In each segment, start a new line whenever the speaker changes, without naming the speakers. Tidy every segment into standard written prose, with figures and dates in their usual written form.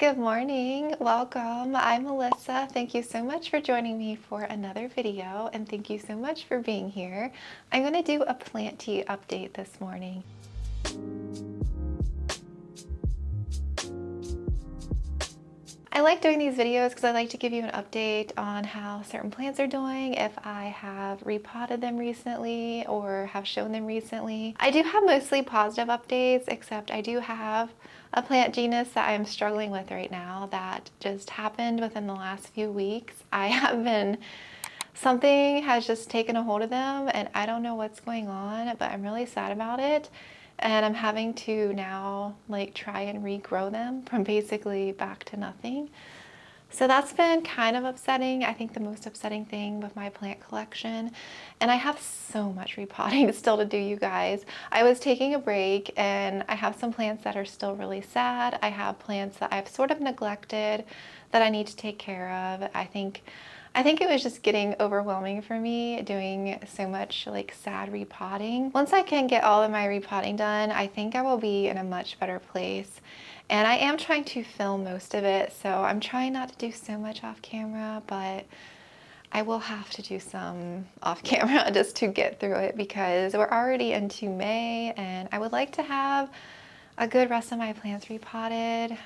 Good morning, welcome. I'm Melissa. Thank you so much for joining me for another video, and thank you so much for being here. I'm going to do a plant tea update this morning. I like doing these videos because I like to give you an update on how certain plants are doing, if I have repotted them recently or have shown them recently. I do have mostly positive updates, except I do have a plant genus that I am struggling with right now that just happened within the last few weeks. Something has just taken a hold of them and I don't know what's going on, but I'm really sad about it. And I'm having to now try and regrow them from basically back to nothing. So that's been kind of upsetting. I think the most upsetting thing with my plant collection, and I have so much repotting still to do, you guys. I was taking a break and I have some plants that are still really sad. I have plants that I've sort of neglected that I need to take care of. I think it was just getting overwhelming for me doing so much sad repotting. Once I can get all of my repotting done, I think I will be in a much better place. And I am trying to film most of it, so I'm trying not to do so much off camera, but I will have to do some off camera just to get through it because we're already into May and I would like to have a good rest of my plants repotted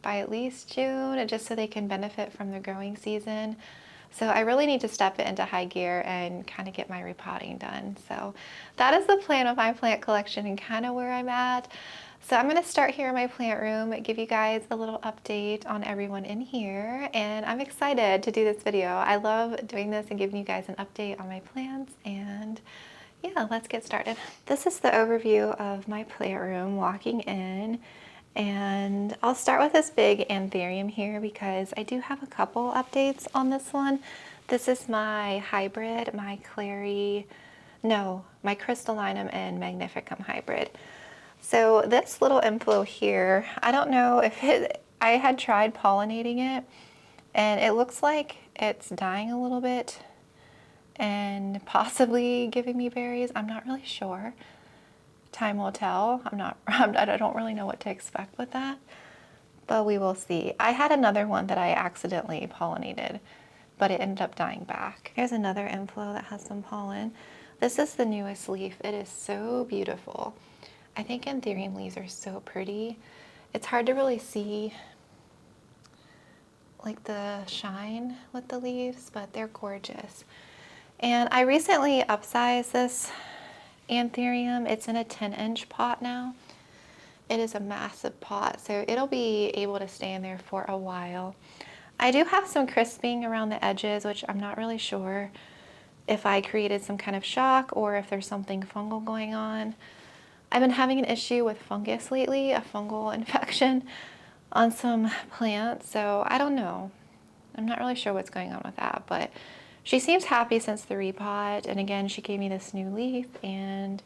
by at least June, just so they can benefit from the growing season. So I really need to step it into high gear and kind of get my repotting done. So that is the plan of my plant collection and kind of where I'm at. So I'm going to start here in my plant room, give you guys a little update on everyone in here, and I'm excited to do this video. I love doing this and giving you guys an update on my plants, and yeah, let's get started. This is the overview of my plant room walking in. And I'll start with this big anthurium here because I do have a couple updates on this one. This is my hybrid, my crystallinum and magnificum hybrid. So this little inflow here, I don't know if I had tried pollinating it and it looks like it's dying a little bit and possibly giving me berries. I'm not really sure. Time will tell. I don't really know what to expect with that, but we will see. I had another one that I accidentally pollinated, but it ended up dying back. Here's another inflow that has some pollen. This is the newest leaf. It is so beautiful. I think anthurium leaves are so pretty. It's hard to really see the shine with the leaves, but they're gorgeous. And I recently upsized this anthurium. It's in a 10-inch pot now. It is a massive pot, so it'll be able to stay in there for a while. I do have some crisping around the edges, which I'm not really sure if I created some kind of shock or if there's something fungal going on. I've been having an issue with fungus lately, a fungal infection on some plants, so I don't know. I'm not really sure what's going on with that, but she seems happy since the repot, and again, she gave me this new leaf, and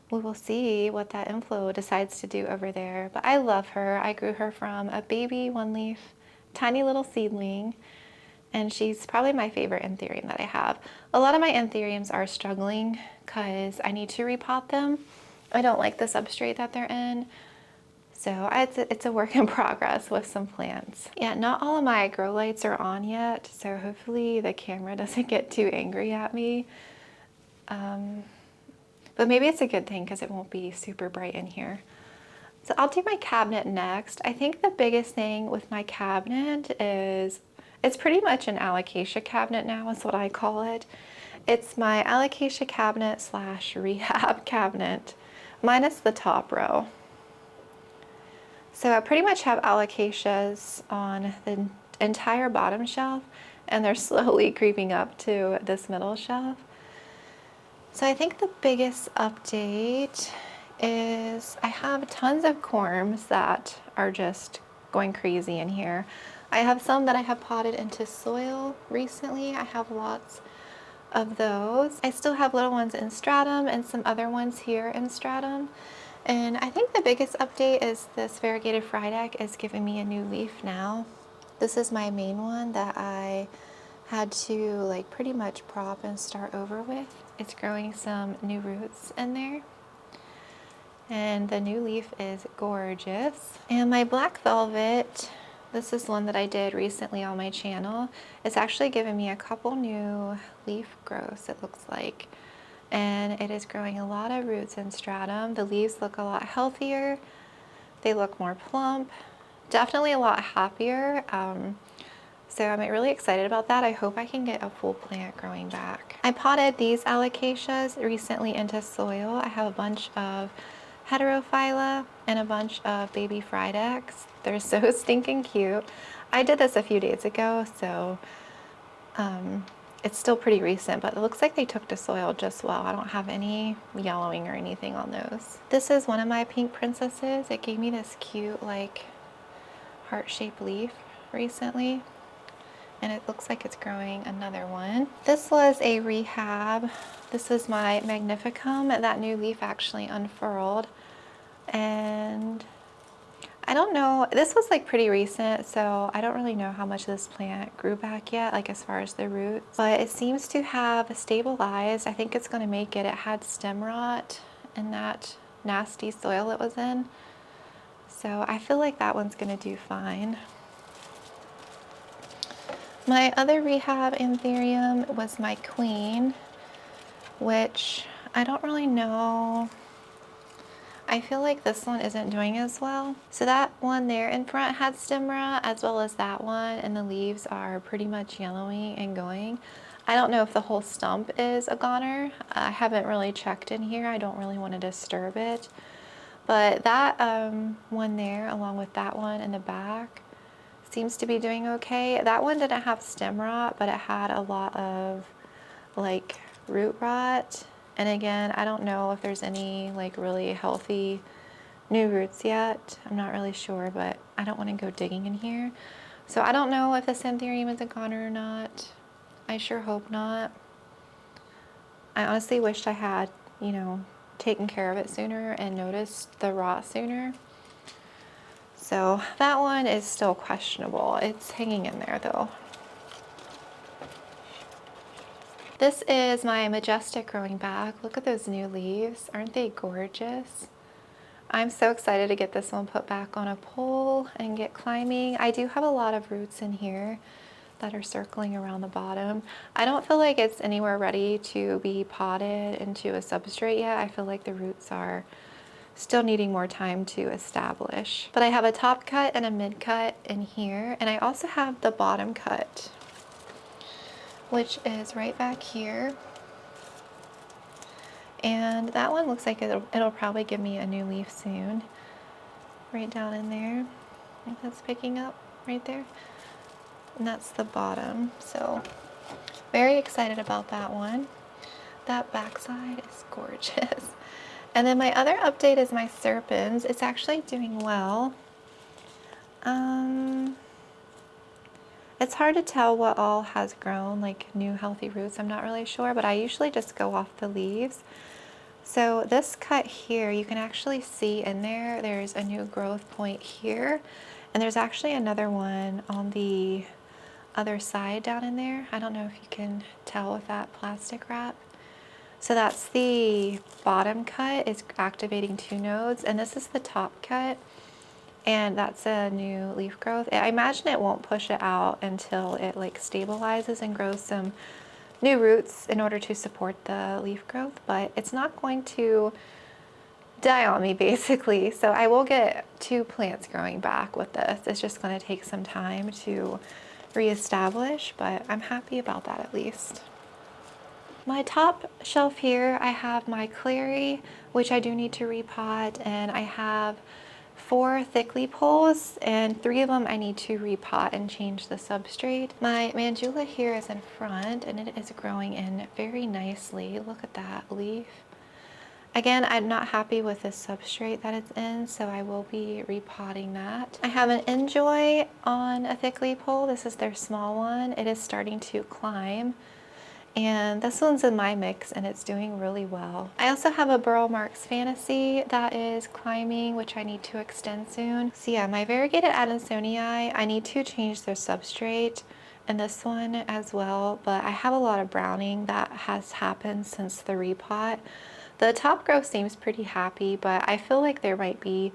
we will see what that inflow decides to do over there. But I love her. I grew her from a baby one leaf, tiny little seedling, and she's probably my favorite anthurium that I have. A lot of my anthuriums are struggling because I need to repot them. I don't like the substrate that they're in. So it's a work in progress with some plants. Yeah, not all of my grow lights are on yet, so hopefully the camera doesn't get too angry at me. But maybe it's a good thing because it won't be super bright in here. So I'll do my cabinet next. I think the biggest thing with my cabinet is it's pretty much an Alocasia cabinet now, is what I call it. It's my Alocasia cabinet / rehab cabinet, minus the top row. So I pretty much have alocasias on the entire bottom shelf, and they're slowly creeping up to this middle shelf. So I think the biggest update is I have tons of corms that are just going crazy in here. I have some that I have potted into soil recently. I have lots of those. I still have little ones in stratum and some other ones here in stratum. And I think the biggest update is this Variegated Frydek is giving me a new leaf now. This is my main one that I had to pretty much prop and start over with. It's growing some new roots in there. And the new leaf is gorgeous. And my black velvet This is one that I did recently on my channel. It's actually given me a couple new leaf growths, it looks like. And it is growing a lot of roots in stratum. The leaves look a lot healthier. They look more plump. Definitely a lot happier. So I'm really excited about that. I hope I can get a full plant growing back. I potted these alocasias recently into soil. I have a bunch of heterophylla and a bunch of baby Frydeks. They're so stinking cute. I did this a few days ago, so it's still pretty recent, but it looks like they took to soil just well. I don't have any yellowing or anything on those. This is one of my pink princesses. It gave me this cute like heart-shaped leaf recently, and it looks like it's growing another one. This was a rehab. This is my Magnificum. That new leaf actually unfurled, and I don't know, this was like pretty recent, so I don't really know how much this plant grew back yet, like as far as the roots, but it seems to have stabilized. I think it's going to make it. It had stem rot in that nasty soil it was in, so I feel like that one's going to do fine. My other rehab anthurium was my queen, which I don't really know. I feel like this one isn't doing as well. So that one there in front had stem rot, as well as that one, and the leaves are pretty much yellowing and going. I don't know if the whole stump is a goner. I haven't really checked in here. I don't really want to disturb it. But that one there, along with that one in the back, seems to be doing okay. That one didn't have stem rot, but it had a lot of like root rot. And again, I don't know if there's any like really healthy new roots yet. I'm not really sure, but I don't want to go digging in here. So I don't know if this anthurium is a goner or not. I sure hope not. I honestly wished I had, you know, taken care of it sooner and noticed the rot sooner. So that one is still questionable. It's hanging in there though. This is my Majestic growing back. Look at those new leaves. Aren't they gorgeous? I'm so excited to get this one put back on a pole and get climbing. I do have a lot of roots in here that are circling around the bottom. I don't feel like it's anywhere ready to be potted into a substrate yet. I feel like the roots are still needing more time to establish. But I have a top cut and a mid cut in here, and I also have the bottom cut, which is right back here. And that one looks like it'll probably give me a new leaf soon. Right down in there. I think that's picking up right there. And that's the bottom. So very excited about that one. That backside is gorgeous. And then my other update is my serpens. It's actually doing well. It's hard to tell what all has grown, like new healthy roots. I'm not really sure, but I usually just go off the leaves. So this cut here, you can actually see in there, there's a new growth point here. And there's actually another one on the other side down in there. I don't know if you can tell with that plastic wrap. So that's the bottom cut, is activating 2 nodes, and this is the top cut, and that's a new leaf growth. I imagine it won't push it out until it like stabilizes and grows some new roots in order to support the leaf growth, but it's not going to die on me basically. So I will get 2 plants growing back with this. It's just going to take some time to reestablish, but I'm happy about that at least. My top shelf here, I have my clary, which I do need to repot, and I have 4 Thiccly poles, and 3 of them I need to repot and change the substrate. My Mandula here is in front, and it is growing in very nicely. Look at that leaf. Again, I'm not happy with the substrate that it's in, so I will be repotting that. I have an Enjoy on a Thiccly pole. This is their small one. It is starting to climb. And this one's in my mix and it's doing really well. I also have a Burl Marks Fantasy that is climbing, which I need to extend soon. So yeah, my variegated Adansonii, I need to change their substrate, and this one as well, but I have a lot of browning that has happened since the repot. The top growth seems pretty happy, but I feel like there might be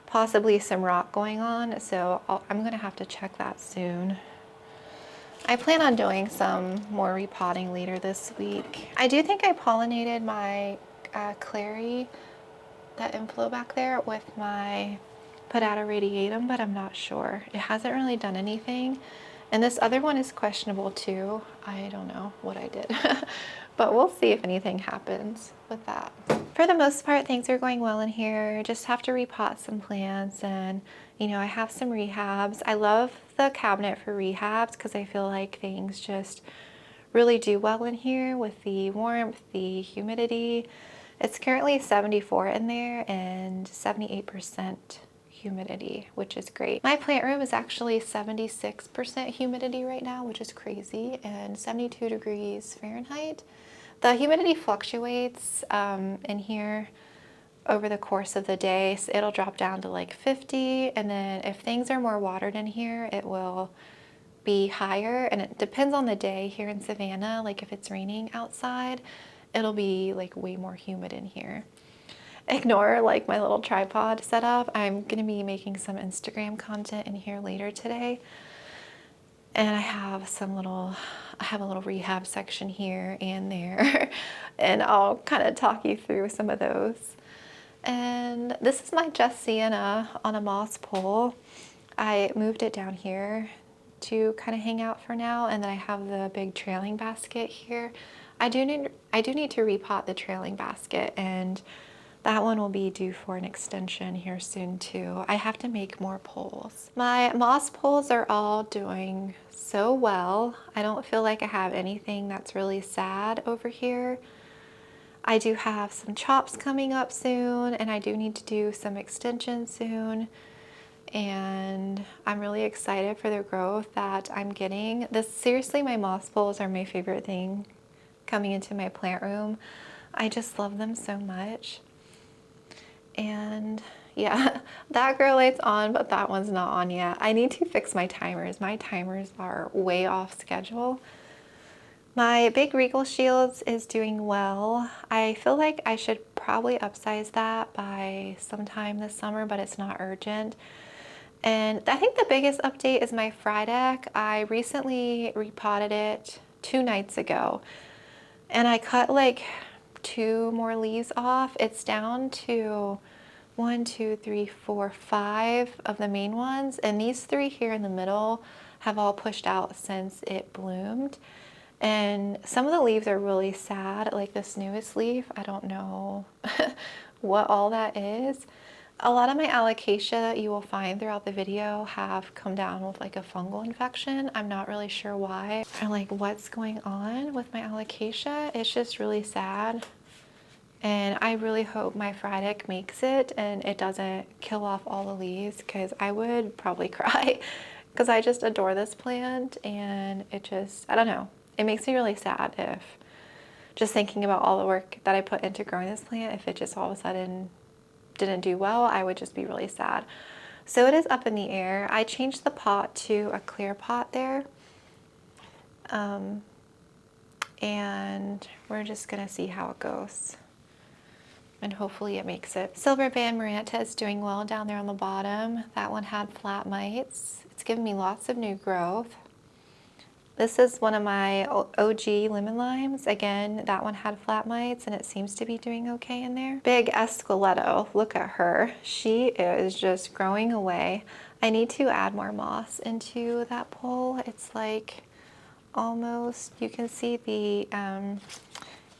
possibly some rot going on, so I'm gonna have to check that soon. I plan on doing some more repotting later this week. I do think I pollinated my clary, that inflow back there, with my Podata radiatum, but I'm not sure. It hasn't really done anything. And this other one is questionable too. I don't know what I did, but we'll see if anything happens with that. For the most part, things are going well in here. Just have to repot some plants, and you know, I have some rehabs. I love the cabinet for rehabs because I feel like things just really do well in here with the warmth, the humidity. It's currently 74 in there and 78% humidity, which is great. My plant room is actually 76% humidity right now, which is crazy, and 72 degrees Fahrenheit. The humidity fluctuates in here over the course of the day, so it'll drop down to like 50, and then if things are more watered in here, it will be higher, and it depends on the day here in Savannah. Like if it's raining outside, it'll be like way more humid in here. Ignore like my little tripod setup. I'm gonna be making some Instagram content in here later today, and I have a little rehab section here and there, and I'll kind of talk you through some of those. And this is my Just Sienna on a moss pole. I moved it down here to kind of hang out for now, and then I have the big trailing basket here. I do need to repot the trailing basket, and that one will be due for an extension here soon too. I have to make more poles. My moss poles are all doing so well. I don't feel like I have anything that's really sad over here. I do have some chops coming up soon, and I do need to do some extensions soon. And I'm really excited for the growth that I'm getting. Seriously, my moss poles are my favorite thing coming into my plant room. I just love them so much. And yeah, that grow light's on, but that one's not on yet. I need to fix my timers. My timers are way off schedule. My big Regal Shields is doing well. I feel like I should probably upsize that by sometime this summer, but it's not urgent. And I think the biggest update is my Frydek. I recently repotted it 2 nights ago, and I cut like 2 more leaves off. It's down to 1, 2, 3, 4, 5 of the main ones, and these 3 here in the middle have all pushed out since it bloomed. And some of the leaves are really sad, like this newest leaf. I don't know what all that is. A lot of my alocasia you will find throughout the video have come down with like a fungal infection. I'm not really sure why or like what's going on with my alocasia. It's just really sad. And I really hope my Frydek makes it and it doesn't kill off all the leaves, because I would probably cry because I just adore this plant, and it just, I don't know. It makes me really sad if just thinking about all the work that I put into growing this plant, if it just all of a sudden didn't do well, I would just be really sad. So it is up in the air. I changed the pot to a clear pot there. And we're just gonna see how it goes. And hopefully it makes it. Silver Band Maranta is doing well down there on the bottom. That one had flat mites. It's given me lots of new growth. This is one of my OG lemon limes. Again, that one had flat mites, and it seems to be doing okay in there. Big Esqueleto, look at her. She is just growing away. I need to add more moss into that pole. It's like almost, you can see the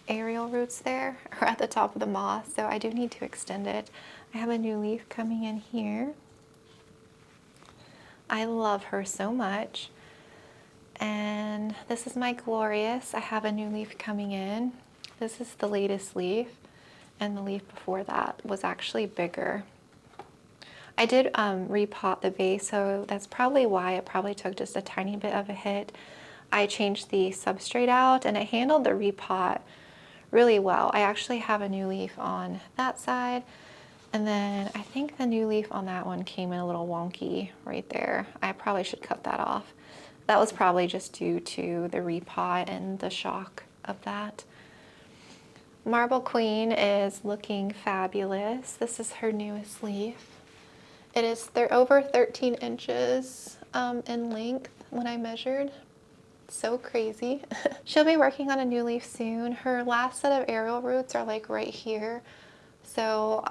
aerial roots there are at the top of the moss, so I do need to extend it. I have a new leaf coming in here. I love her so much. And this is my Glorious. I have a new leaf coming in. This is the latest leaf, and the leaf before that was actually bigger. I did repot the vase, so that's probably why it probably took just a tiny bit of a hit. I changed the substrate out, and it handled the repot really well. I actually have a new leaf on that side, and then I think the new leaf on that one came in a little wonky right there. I probably should cut that off. That was probably just due to the repot and the shock of that. Marble Queen is looking fabulous. This is her newest leaf. They're over 13 inches in length when I measured. So crazy. She'll be working on a new leaf soon. Her last set of aerial roots are like right here. So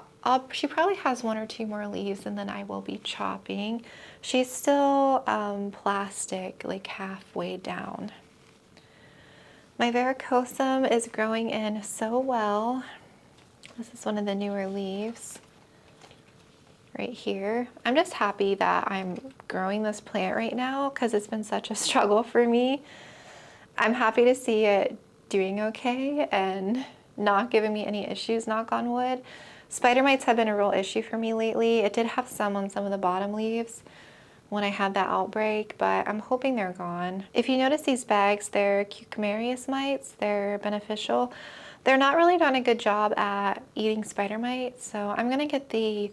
she probably has 1 or 2 more leaves and then I will be chopping. She's still plastic, like halfway down. My varicosum is growing in so well. This is one of the newer leaves right here. I'm just happy that I'm growing this plant right now because it's been such a struggle for me. I'm happy to see it doing okay and not giving me any issues, knock on wood. Spider mites have been a real issue for me lately. It did have some on some of the bottom leaves when I had that outbreak, but I'm hoping they're gone. If you notice these bags, they're cucumberius mites. They're beneficial. They're not really done a good job at eating spider mites, so I'm gonna get the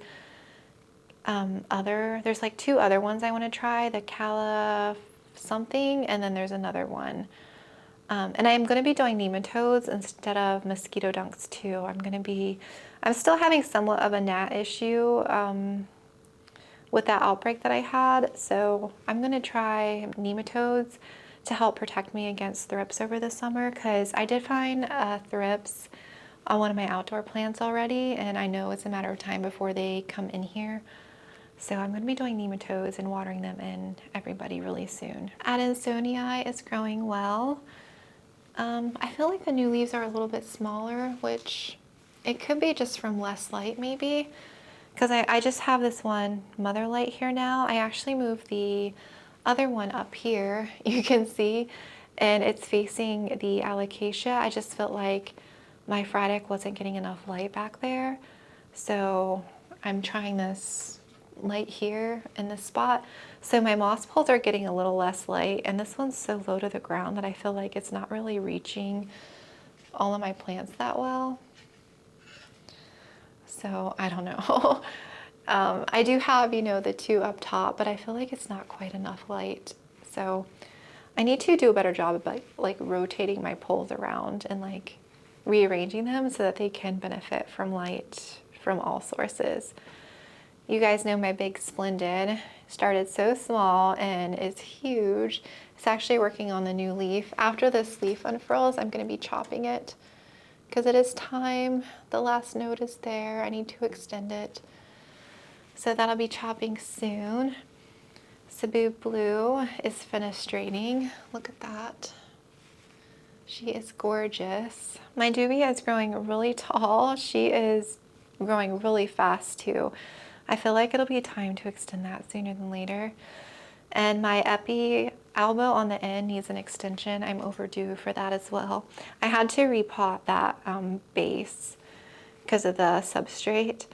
there's like 2 other ones I want to try, the Cala something, and then there's another one. And I'm going to be doing nematodes instead of mosquito dunks too. I'm still having somewhat of a gnat issue with that outbreak that I had, so I'm going to try nematodes to help protect me against thrips over the summer, because I did find thrips on one of my outdoor plants already, and I know it's a matter of time before they come in here. So I'm going to be doing nematodes and watering them in everybody really soon. Adansonii is growing well. I feel like the new leaves are a little bit smaller, which it could be just from less light maybe, because I just have this one mother light here now. I actually moved the other one up here, you can see, and it's facing the alocasia. I just felt like my Frydek wasn't getting enough light back there, so I'm trying this light here in this spot. So my moss poles are getting a little less light, and this one's so low to the ground that I feel like it's not really reaching all of my plants that well. So I don't know. I do have, you know, the 2 up top, but I feel like it's not quite enough light. So I need to do a better job of like rotating my poles around and like rearranging them so that they can benefit from light from all sources. You guys know my big Splendid started so small and is huge. It's actually working on the new leaf. After this leaf unfurls, I'm going to be chopping it because it is time. The last node is there. I need to extend it. So that'll be chopping soon. Cebu Blue is fenestrating. Look at that. She is gorgeous. My dubia is growing really tall. She is growing really fast too. I feel like it'll be time to extend that sooner than later. And my epi elbow on the end needs an extension. I'm overdue for that as well. I had to repot that base because of the substrate.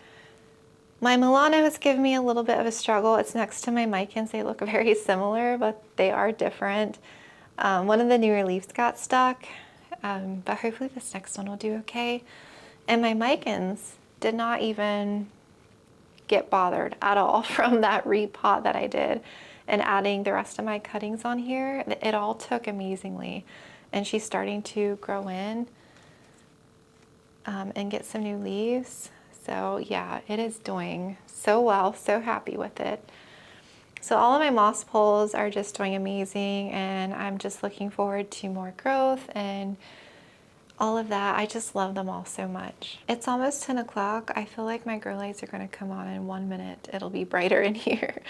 My Milano has given me a little bit of a struggle. It's next to my Micans. They look very similar, but they are different. One of the newer leaves got stuck, but hopefully this next one will do okay. And my Micans did not even get bothered at all from that repot that I did and adding the rest of my cuttings on here. It all took amazingly, and she's starting to grow in and get some new leaves. So yeah, it is doing so well, so happy with it. So all of my moss poles are just doing amazing, and I'm just looking forward to more growth and all of that. I just love them all so much. It's almost 10 o'clock. I feel like my grow lights are going to come on in 1 minute. It'll be brighter in here.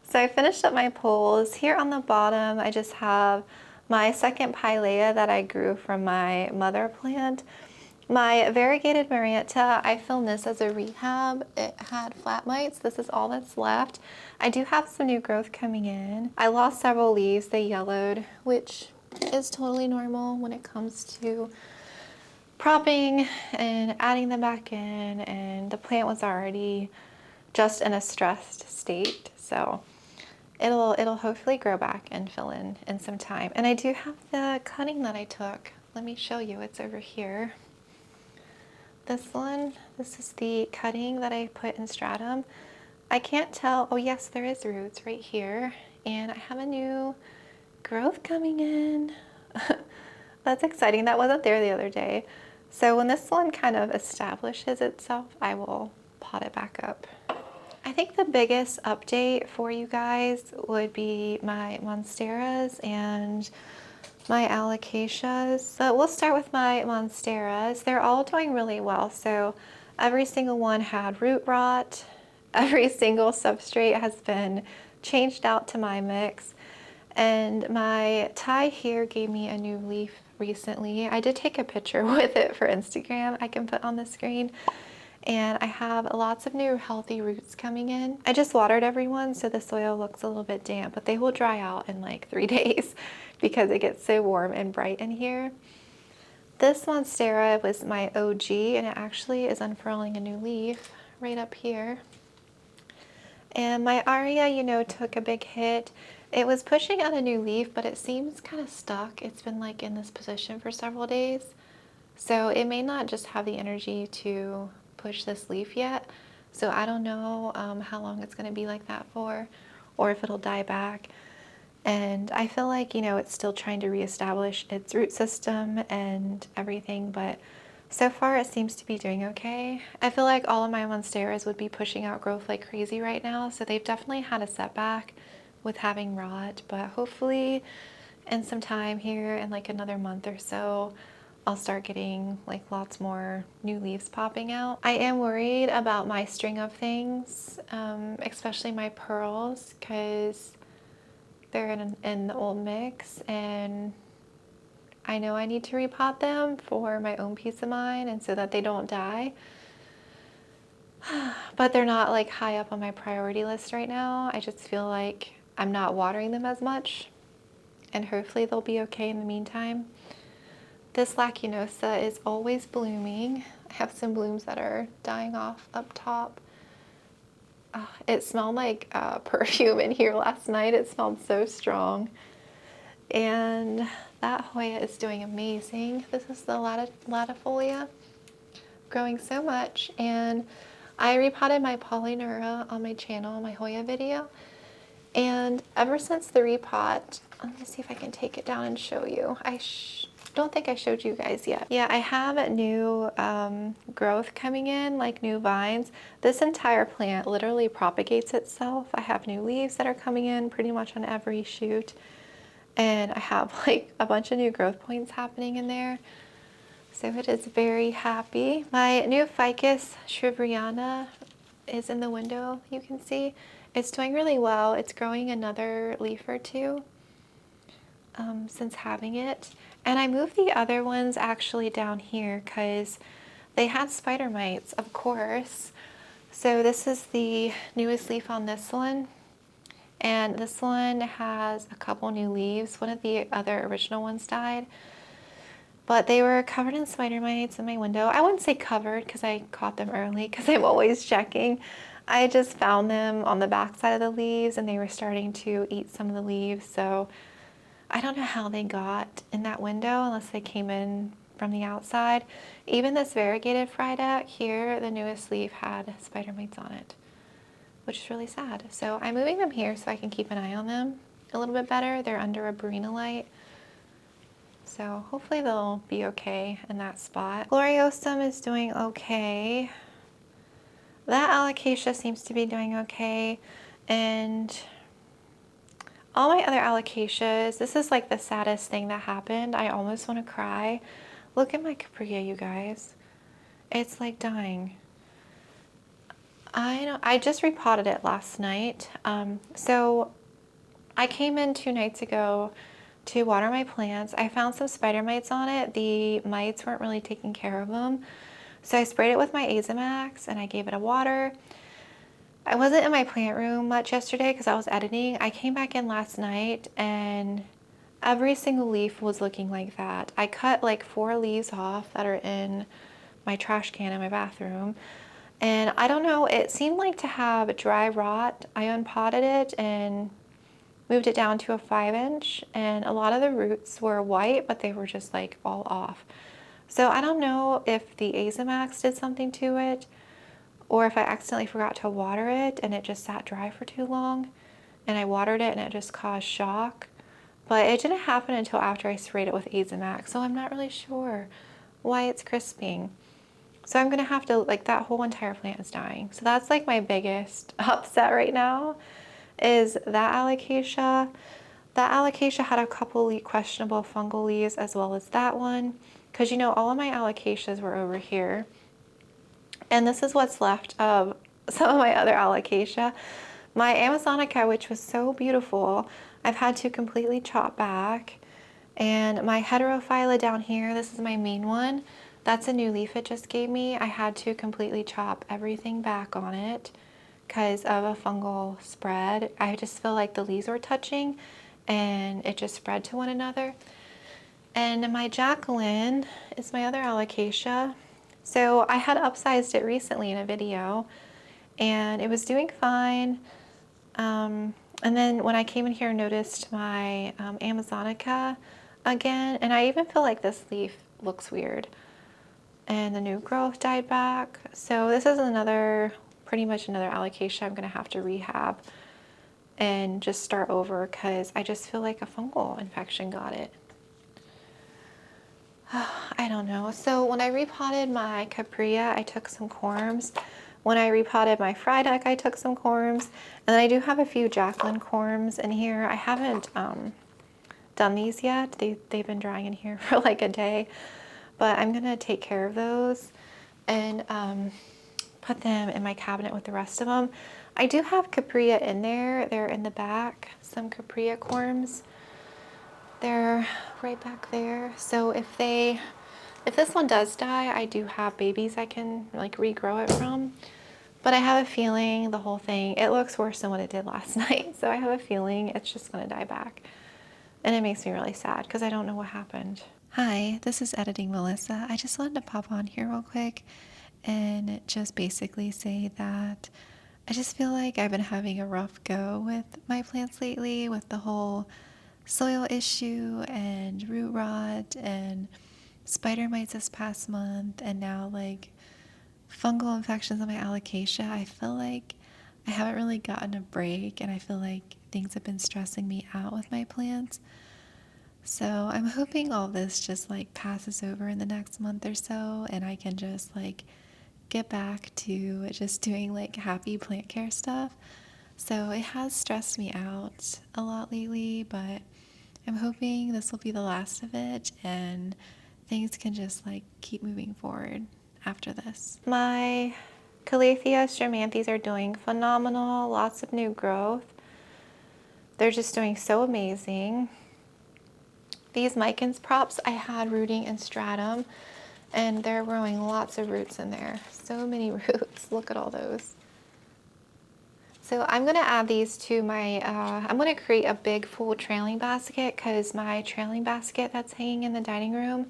So I finished up my poles. Here on the bottom, I just have my second pilea that I grew from my mother plant. My variegated Marietta, I filmed this as a rehab. It had flat mites. This is all that's left. I do have some new growth coming in. I lost several leaves. They yellowed, which is totally normal when it comes to propping and adding them back in, and the plant was already just in a stressed state, so it'll hopefully grow back and fill in some time. And I do have the cutting that I took. Let me show you. It's over here. This one, this is the cutting that I put in stratum. I can't tell. Oh yes, there is roots right here, and I have a new growth coming in. That's exciting. That wasn't there the other day. So when this one kind of establishes itself, I will pot it back up. I think the biggest update for you guys would be my monsteras and my alocasias. So we'll start with my monsteras. They're all doing really well. So every single one had root rot. Every single substrate has been changed out to my mix. And my Thai here gave me a new leaf recently. I did take a picture with it for Instagram I can put on the screen. And I have lots of new healthy roots coming in. I just watered everyone, so the soil looks a little bit damp, but they will dry out in like 3 days because it gets so warm and bright in here. This monstera was my OG, and it actually is unfurling a new leaf right up here. And my aria, you know, took a big hit. It was pushing out a new leaf, but it seems kind of stuck. It's been like in this position for several days. So it may not just have the energy to push this leaf yet. So I don't know how long it's going to be like that for, or if it'll die back. And I feel like, you know, it's still trying to reestablish its root system and everything, but so far it seems to be doing okay. I feel like all of my monsteras would be pushing out growth like crazy right now, so they've definitely had a setback with having rot, but hopefully in some time here, in like another month or so, I'll start getting like lots more new leaves popping out. I am worried about my string of things, especially my pearls, because they're in the old mix, and I know I need to repot them for my own peace of mind and so that they don't die. But they're not like high up on my priority list right now. I just feel like I'm not watering them as much, and hopefully they'll be okay in the meantime. This Lacinosa is always blooming. I have some blooms that are dying off up top. It smelled like perfume in here last night. It smelled so strong. And that Hoya is doing amazing. This is the latifolia, growing so much. And I repotted my Polynura on my channel, my Hoya video. And ever since the repot, let me see if I can take it down and show you. I don't think I showed you guys yet. Yeah, I have new growth coming in, like new vines. This entire plant literally propagates itself. I have new leaves that are coming in pretty much on every shoot. And I have like a bunch of new growth points happening in there. So it is very happy. My new ficus Shrivriana is in the window, you can see. It's doing really well. It's growing another leaf or two since having it. And I moved the other ones actually down here because they had spider mites, of course. So this is the newest leaf on this one. And this one has a couple new leaves. One of the other original ones died. But they were covered in spider mites in my window. I wouldn't say covered because I caught them early because I'm always checking. I just found them on the back side of the leaves and they were starting to eat some of the leaves. So I don't know how they got in that window unless they came in from the outside. Even this variegated Frydek here, the newest leaf had spider mites on it, which is really sad. So I'm moving them here so I can keep an eye on them a little bit better. They're under a Barina light. So hopefully they'll be okay in that spot. Gloriosum is doing okay. That Alocasia seems to be doing okay. And all my other Alocasias, this is like the saddest thing that happened. I almost want to cry. Look at my Capria, you guys. It's like dying. I know, I just repotted it last night. So I came in 2 nights ago to water my plants. I found some spider mites on it. The mites weren't really taking care of them. So I sprayed it with my Azamax and I gave it a water. I wasn't in my plant room much yesterday because I was editing. I came back in last night and every single leaf was looking like that. I cut like 4 leaves off that are in my trash can in my bathroom. And I don't know, it seemed like to have dry rot. I unpotted it and moved it down to a 5-inch, and a lot of the roots were white, but they were just like all off. So I don't know if the Azamax did something to it, or if I accidentally forgot to water it and it just sat dry for too long, and I watered it and it just caused shock. But it didn't happen until after I sprayed it with Azamax, so I'm not really sure why it's crisping. So I'm gonna have to, like, that whole entire plant is dying. So that's like my biggest upset right now, is that alocasia. That alocasia had a couple questionable fungal leaves as well as that one. Because you know, all of my alocasias were over here. And this is what's left of some of my other alocasia. My Amazonica, which was so beautiful, I've had to completely chop back. And my heterophylla down here, this is my main one. That's a new leaf it just gave me. I had to completely chop everything back on it because of a fungal spread. I just feel like the leaves were touching and it just spread to one another. And my Jacqueline is my other alocasia. So I had upsized it recently in a video and it was doing fine. And then when I came in here and noticed my Amazonica again, and I even feel like this leaf looks weird, and the new growth died back. So this is another, pretty much another alocasia I'm gonna have to rehab and just start over because I just feel like a fungal infection got it. I don't know. So when I repotted my Capria, I took some corms. When I repotted my Frydek, I took some corms. And then I do have a few Jacqueline corms in here. I haven't done these yet. They've been drying in here for like a day. But I'm gonna take care of those and put them in my cabinet with the rest of them. I do have Capria in there. They're in the back, some Capria corms. They're right back there. So if this one does die, I do have babies I can like regrow it from. But I have a feeling the whole thing, it looks worse than what it did last night. So I have a feeling it's just gonna die back. And it makes me really sad because I don't know what happened. Hi, this is Editing Melissa. I just wanted to pop on here real quick and just basically say that I just feel like I've been having a rough go with my plants lately with the whole soil issue and root rot and spider mites this past month, and now like fungal infections on my alocasia. I feel like I haven't really gotten a break, and I feel like things have been stressing me out with my plants. So I'm hoping all this just like passes over in the next month or so, and I can just like get back to just doing like happy plant care stuff. So it has stressed me out a lot lately, but I'm hoping this will be the last of it and things can just like keep moving forward after this. My Calathea stramanthes are doing phenomenal, lots of new growth. They're just doing so amazing. These Micans props I had rooting in stratum, and they're growing lots of roots in there. So many roots, look at all those. So I'm gonna add these to my, I'm gonna create a big full trailing basket because my trailing basket that's hanging in the dining room,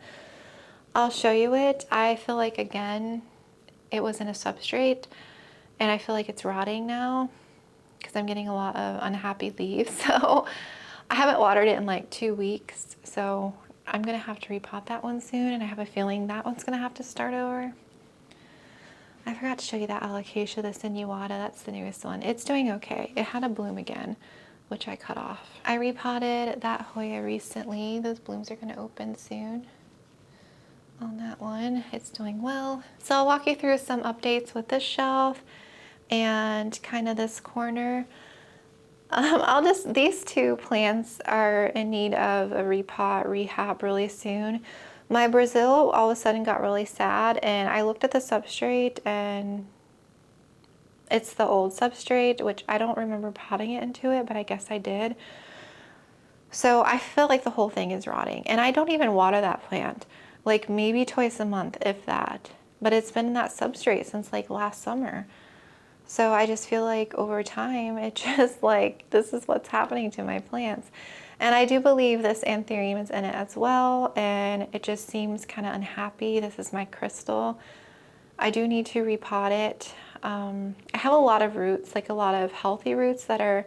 I'll show you it. I feel like, again, it was in a substrate and I feel like it's rotting now because I'm getting a lot of unhappy leaves. So I haven't watered it in like 2 weeks. So I'm gonna have to repot that one soon, and I have a feeling that one's gonna have to start over. I forgot to show you that alocasia, the sinuata, that's the newest one. It's doing okay. It had a bloom again, which I cut off. I repotted that Hoya recently. Those blooms are gonna open soon on that one. It's doing well. So I'll walk you through some updates with this shelf and kind of this corner. These two plants are in need of a repot rehab really soon. My Brazil all of a sudden got really sad, and I looked at the substrate and it's the old substrate, which I don't remember potting it into it, but I guess I did. So I feel like the whole thing is rotting, and I don't even water that plant, like maybe twice a month, if that. But it's been in that substrate since like last summer. So I just feel like over time, it just like, this is what's happening to my plants. And I do believe this anthurium is in it as well, and it just seems kind of unhappy. This is my crystal. I do need to repot it. I have a lot of roots, like a lot of healthy roots that are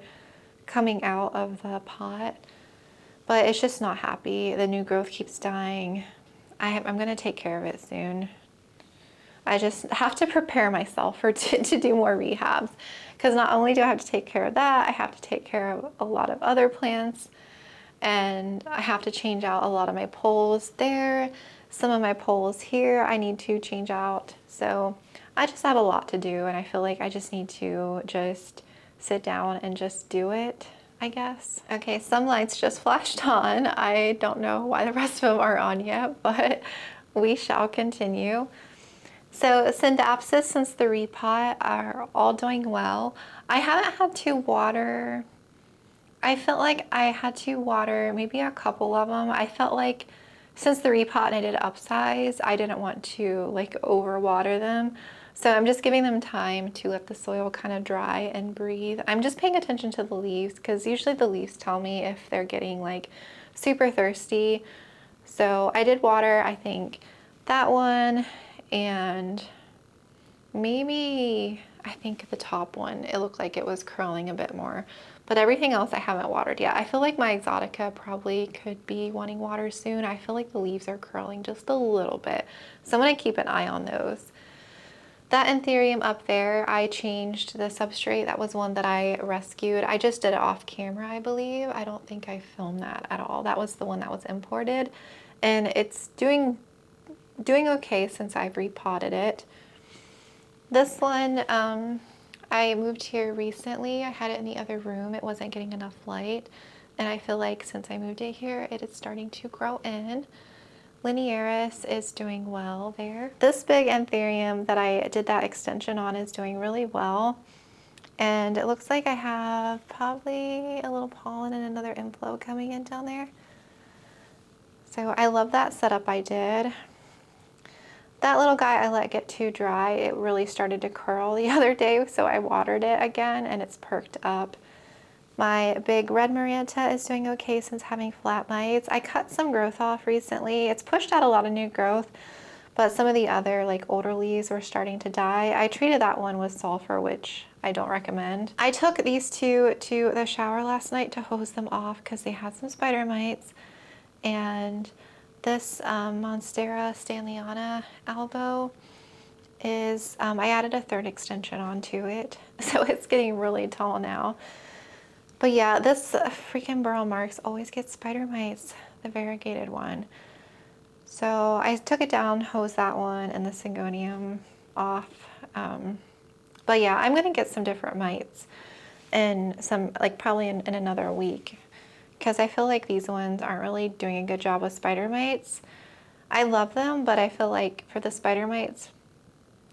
coming out of the pot, but it's just not happy. The new growth keeps dying. I'm gonna take care of it soon. I just have to prepare myself to do more rehabs, because not only do I have to take care of that, I have to take care of a lot of other plants, and I have to change out a lot of my poles there. Some of my poles here I need to change out. So I just have a lot to do, and I feel like I just need to just sit down and just do it, I guess. Okay, some lights just flashed on. I don't know why the rest of them are on yet, but we shall continue. So Syndapsis, since the repot, are all doing well. I haven't had to water. I felt like I had to water maybe a couple of them. I felt like since the repot and I did upsize, I didn't want to like overwater them. So I'm just giving them time to let the soil kind of dry and breathe. I'm just paying attention to the leaves because usually the leaves tell me if they're getting like super thirsty. So I did water, I think, that one and maybe, I think the top one, it looked like it was curling a bit more. But everything else I haven't watered yet. I feel like my Exotica probably could be wanting water soon. I feel like the leaves are curling just a little bit. So I'm gonna keep an eye on those. That Anthurium up there, I changed the substrate. That was one that I rescued. I just did it off camera, I believe. I don't think I filmed that at all. That was the one that was imported. And it's doing okay since I've repotted it. This one, I moved here recently. I had it in the other room. It wasn't getting enough light. And I feel like since I moved it here, it is starting to grow in. Linearis is doing well there. This big Anthurium that I did that extension on is doing really well. And it looks like I have probably a little pollen and another inflow coming in down there. So I love that setup I did. That little guy I let get too dry. It really started to curl the other day, so I watered it again and it's perked up. My big red Marietta is doing okay since having flat mites. I cut some growth off recently. It's pushed out a lot of new growth, but some of the other like older leaves were starting to die. I treated that one with sulfur, which I don't recommend. I took these two to the shower last night to hose them off because they had some spider mites. And this Monstera Stanleyana albo is, I added a third extension onto it, so it's getting really tall now. But yeah, this freaking Burl Marks always gets spider mites, the variegated one. So I took it down, hosed that one, and the Syngonium off. But yeah, I'm gonna get some different mites and some, like probably in another week, because I feel like these ones aren't really doing a good job with spider mites. I love them, but I feel like for the spider mites,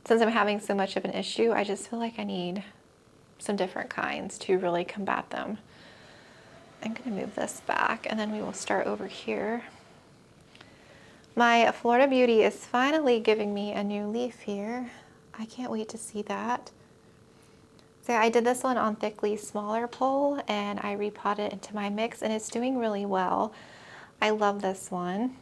since I'm having so much of an issue, I just feel like I need some different kinds to really combat them. I'm gonna move this back and then we will start over here. My Florida Beauty is finally giving me a new leaf here. I can't wait to see that. So I did this one on Thiccly smaller pole and I repotted it into my mix and it's doing really well. I love this one.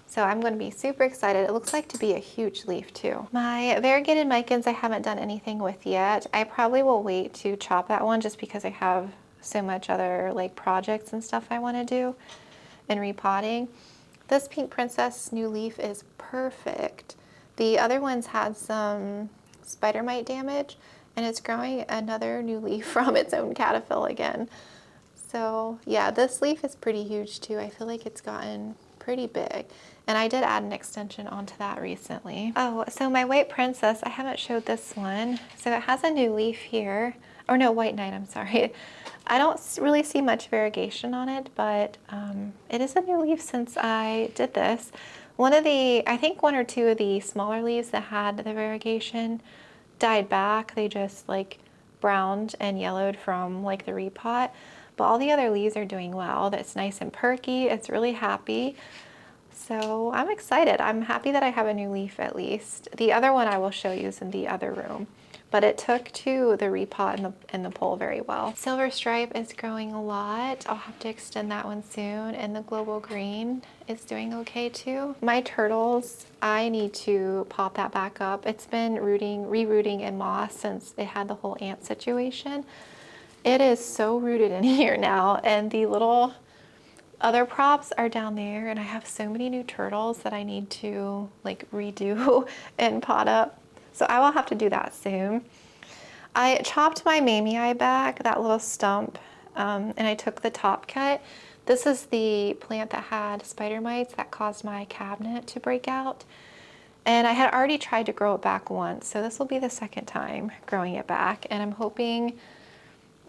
So I'm going to be super excited. It looks like to be a huge leaf too. My variegated micans I haven't done anything with yet. I probably will wait to chop that one just because I have so much other like projects and stuff I want to do in repotting. This Pink Princess new leaf is perfect. The other ones had some spider mite damage and it's growing another new leaf from its own caterpillar again. So yeah, this leaf is pretty huge too. I feel like it's gotten pretty big. And I did add an extension onto that recently. Oh, so my White Princess, I haven't showed this one. So it has a new leaf here. Or no, White Knight, I'm sorry. I don't really see much variegation on it, but it is a new leaf since I did this. One of the, I think one or two of the smaller leaves that had the variegation died back. They just like browned and yellowed from like the repot. But all the other leaves are doing well. That's nice and perky. It's really happy. So I'm excited. I'm happy that I have a new leaf at least. The other one I will show you is in the other room. But it took to the repot and the pole very well. Silver Stripe is growing a lot. I'll have to extend that one soon. And the Global Green is doing okay too. My turtles, I need to pop that back up. It's been re-rooting in moss since it had the whole ant situation. It is so rooted in here now, and the little other props are down there, and I have so many new turtles that I need to like redo and pot up. So I will have to do that soon. I chopped my mamie back, that little stump, and I took the top cut. This is the plant that had spider mites that caused my cabinet to break out. And I had already tried to grow it back once, so this will be the second time growing it back, and I'm hoping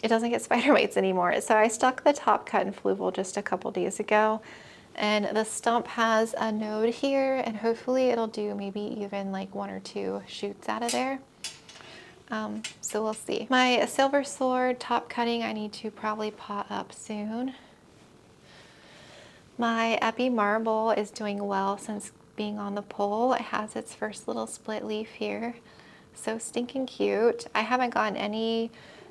it doesn't get spider mites anymore. So I stuck the top cut in Fluval just a couple days ago, and the stump has a node here, and hopefully it'll do maybe even like 1 or 2 shoots out of there. So we'll see. My silver sword top cutting I need to probably pot up soon. My epi marble is doing well since being on the pole. It has its first little split leaf here. So stinking cute. I haven't gotten any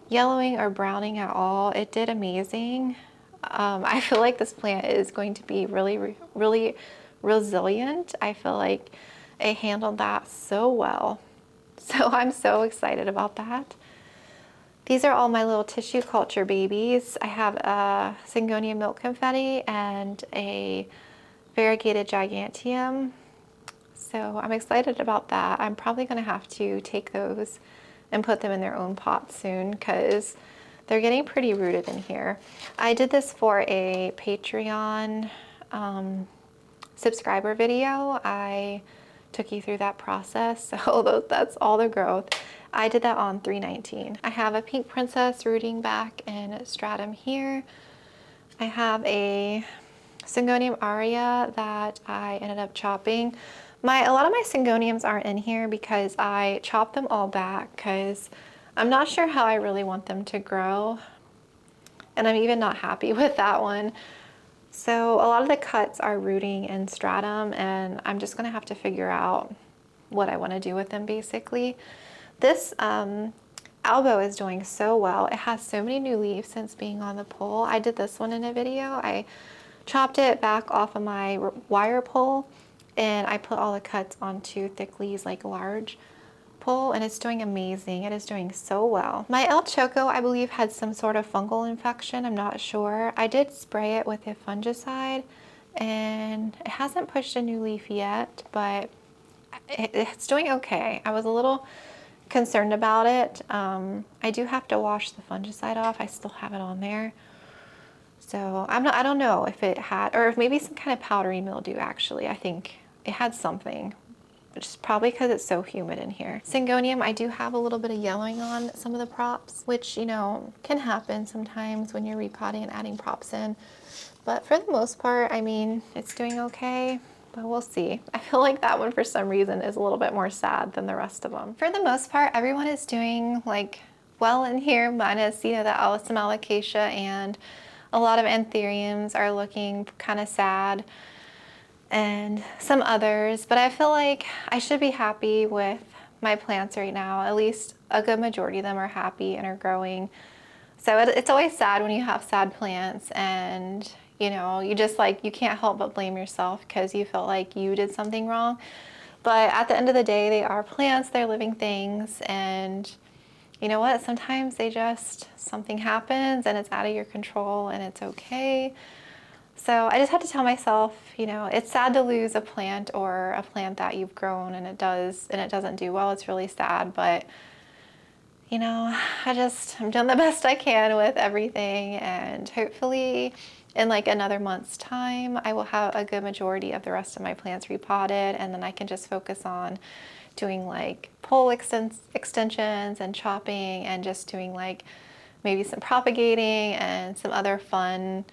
yellowing or browning at all. It did amazing. I feel like this plant is going to be really resilient. I feel like it handled that so well. So I'm so excited about that. These are all my little tissue culture babies. I have a Syngonium milk confetti and a variegated giganteum. So I'm excited about that. I'm probably gonna have to take those and put them in their own pot soon because they're getting pretty rooted in here. I did this for a Patreon subscriber video. I took you through that process, so that's all the growth. I did that on 3/19. I have a pink princess rooting back in stratum here. I have a Syngonium aria that I ended up chopping. A lot of my Syngoniums aren't in here because I chopped them all back because I'm not sure how I really want them to grow, and I'm even not happy with that one. So a lot of the cuts are rooting in stratum, and I'm just gonna have to figure out what I wanna do with them basically. This albo is doing so well. It has so many new leaves since being on the pole. I did this one in a video. I chopped it back off of my wire pole, and I put all the cuts onto Thiccly's like large pole, and it's doing amazing. It is doing so well. My El Choco, I believe, had some sort of fungal infection. I'm not sure. I did spray it with a fungicide, and it hasn't pushed a new leaf yet, but it's doing okay. I was a little concerned about it. I do have to wash the fungicide off. I still have it on there. So I don't know if it had, or if maybe some kind of powdery mildew actually. I think it had something, which is probably because it's so humid in here. Syngonium, I do have a little bit of yellowing on some of the props, which, you know, can happen sometimes when you're repotting and adding props in. But for the most part, I mean, it's doing okay, but we'll see. I feel like that one for some reason is a little bit more sad than the rest of them. For the most part, everyone is doing like well in here, minus, you know, some alocasia, and a lot of anthuriums are looking kind of sad, and some others, but I feel like I should be happy with my plants right now. At least a good majority of them are happy and are growing. So it's always sad when you have sad plants, and you know, you just like, you can't help but blame yourself because you felt like you did something wrong. But at the end of the day, they are plants, they're living things, and you know what? Sometimes something happens and it's out of your control, and it's okay. So I just had to tell myself, you know, it's sad to lose a plant or a plant that you've grown and it doesn't do well. It's really sad, but you know, I'm doing the best I can with everything, and hopefully in like another month's time, I will have a good majority of the rest of my plants repotted, and then I can just focus on doing like pole extensions and chopping, and just doing like maybe some propagating and some other fun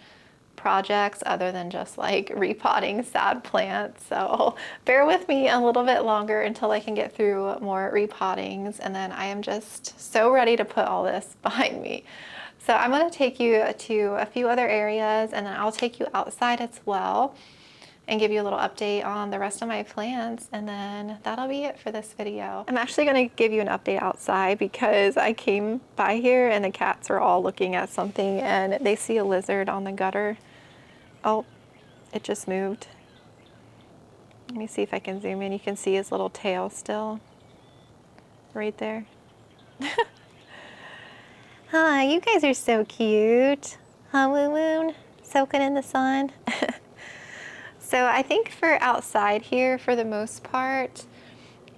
projects other than just like repotting sad plants. So bear with me a little bit longer until I can get through more repottings, and then I am just so ready to put all this behind me. So I'm going to take you to a few other areas, and then I'll take you outside as well and give you a little update on the rest of my plants, and then that'll be it for this video. I'm actually going to give you an update outside because I came by here and the cats are all looking at something, and they see a lizard on the gutter. Oh, it just moved. Let me see if I can zoom in. You can see his little tail still right there. Hi, you guys are so cute. Huh, Woon Woon? Soaking in the sun. So I think for outside here, for the most part,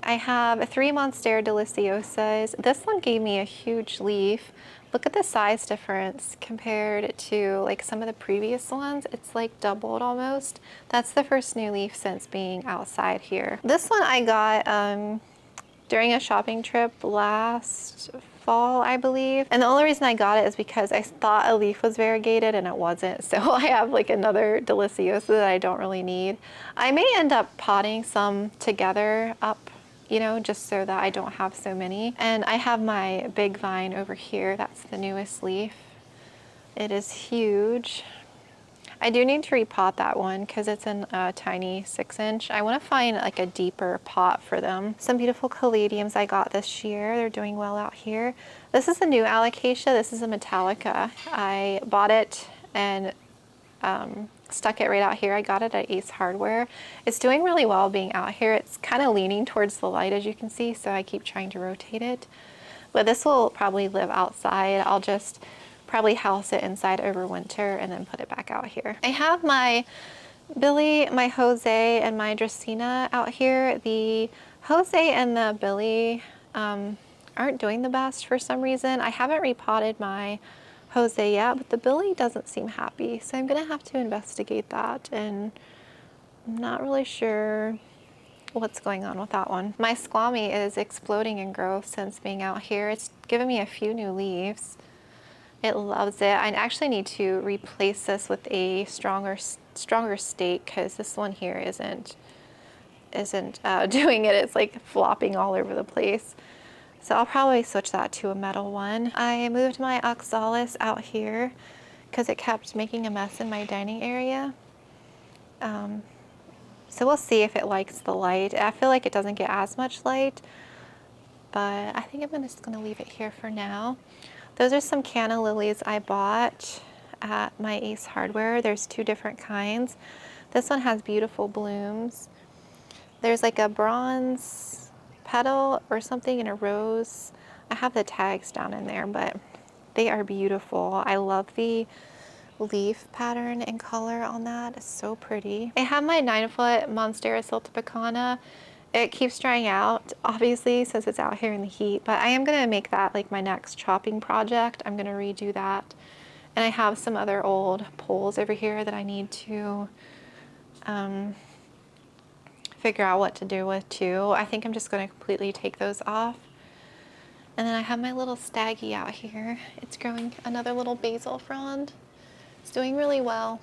I have 3 Monstera deliciosas. This one gave me a huge leaf, Look at the size difference compared to like some of the previous ones. It's like doubled almost. That's the first new leaf since being outside here. This one I got during a shopping trip last fall, I believe. And the only reason I got it is because I thought a leaf was variegated and it wasn't. So I have like another Deliciosa that I don't really need. I may end up potting some together up, you know, just so that I don't have so many. And I have my big vine over here. That's the newest leaf. It is huge. I do need to repot that one because it's in a tiny 6-inch. I want to find like a deeper pot for them. Some beautiful caladiums I got this year. They're doing well out here. This is a new Alocasia. This is a Metallica. I bought it and stuck it right out here. I got it at Ace Hardware. It's doing really well being out here. It's kind of leaning towards the light, as you can see, so I keep trying to rotate it. But this will probably live outside. I'll just probably house it inside over winter and then put it back out here. I have my Billy, my Jose, and my Dracaena out here. The Jose and the Billy aren't doing the best for some reason. I haven't repotted my Jose yet, but the Billy doesn't seem happy, so I'm gonna have to investigate that, and I'm not really sure what's going on with that one. My Squammy is exploding in growth since being out here. It's given me a few new leaves. It loves it. I actually need to replace this with a stronger stake because this one here isn't doing it. It's like flopping all over the place. So I'll probably switch that to a metal one. I moved my Oxalis out here because it kept making a mess in my dining area. So we'll see if it likes the light. I feel like it doesn't get as much light, but I think I'm just gonna leave it here for now. Those are some canna lilies I bought at my Ace Hardware. There's 2 different kinds. This one has beautiful blooms. There's like a bronze petal or something and a rose. I have the tags down in there, but they are beautiful. I love the leaf pattern and color on that. It's so pretty. I have my 9-foot Monstera siltepecana. It keeps drying out, obviously, since it's out here in the heat, but I am gonna make that like my next chopping project. I'm gonna redo that. And I have some other old poles over here that I need to figure out what to do with too. I think I'm just gonna completely take those off. And then I have my little staggy out here. It's growing another little basil frond. It's doing really well.